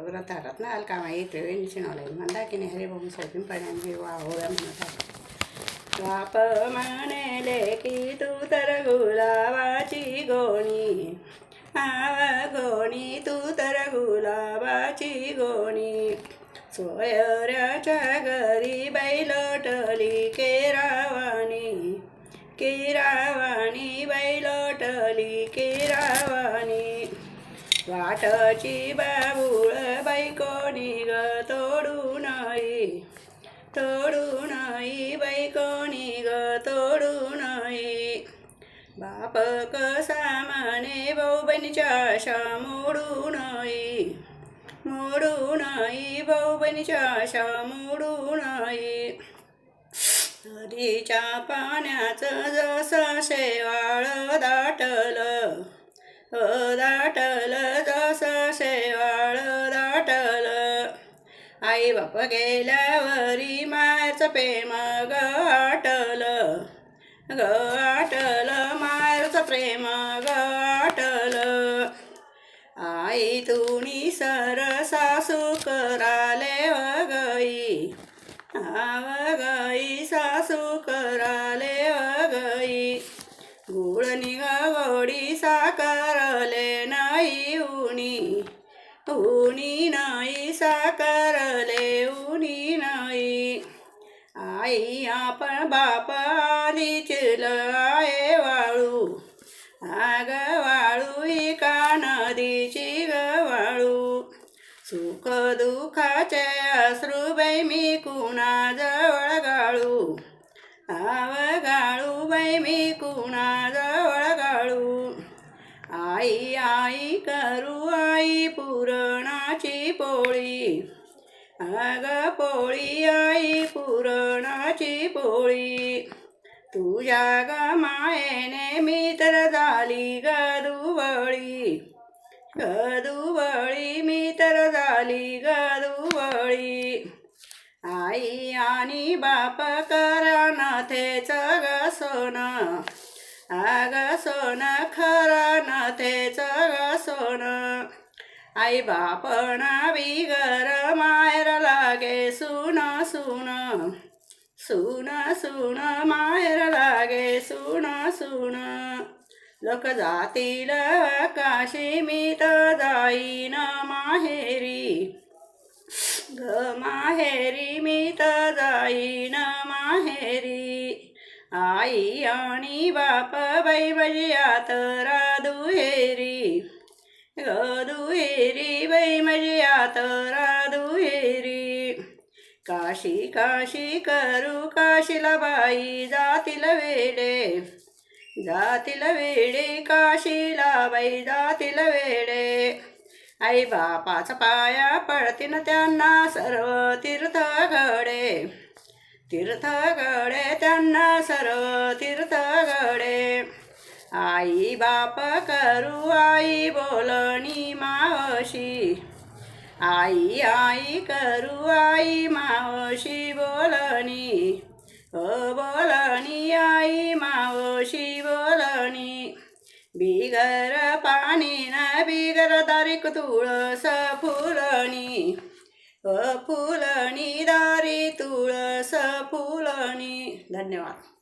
వ్రతారత్నాలు కామయ్య వెలిచినోళ్ళని మందాకిని హరిభూమి సోపిం పడని వాహోదమ్మ वाप माने लेकी तू तर गुलाबाची गोणी आव गोणी तू तर गुलाबाची गोणी सोयऱ्याच्या घरी बैलोटली केरावानी केरावानी बैलोटली केरावानी वाटची बाबूळ बैकोणी ग तोडू नाही बैकोणी ग तोडू नाही बाप कसा म्हणे भाऊबहिणीच्या आशा मोडू नाही भाऊबहिणीच्या आशा मोडू नाही नदीच्या पाण्याचं जसं शेवाळ दाटलं जसं शेवाळ दाटलं आई बाप गेल्यावरी मायचं प्रेम गाठलं मायचं प्रेम गाठलं आई तुनी सर सासू कराले वगई सासू कराले वगई गुळ निघा गोडी साकारले नाही उनी नाही साकारले उनी नाही आई आपण बाप आलीच आये वाळू आग वाळू ही का नदीची ग वाळू सुख दुःखाचे अश्रू बाई मी कुणाजवळ गाळू बाई मी कुणाजवळ गाळू आई आई करू आई पुरणाची पोळी अग पोळी आई पुरणाची पोळी तुझ्या ग मायेने मी तर झाली गदुवळी मी तर झाली गदुवळी आई आणि बाप करा नाथेच ग सोनं आग सोनं खरं नथेच ग सोनं आई बापणा बिगर मायर लागे सुन मायर लागे सुन लोक जातील काशी मी तर जाईन माहेरी माहेरी मी तर जाईन माहेरी आई आणि बाप बाई माझी यात्रा दुहेरी बाई माझी यात्रा दुहेरी काशी काशी करू काशीला बाई जातील वेडे काशीला बाई जातील वेडे आई बापाचा पाया पडतीन त्यांना सर्व तीर्थगडे त्यांना सर्व तीर्थगडे आई बाप करू आई बोलणी मावशी आई करू आई मावशी बोलणी बोलणी आई मावशी बोलणी बिगर पाणी न बिगर दारिक तुळस फुलणी फुलणी दारी तुळस फुलणी. धन्यवाद.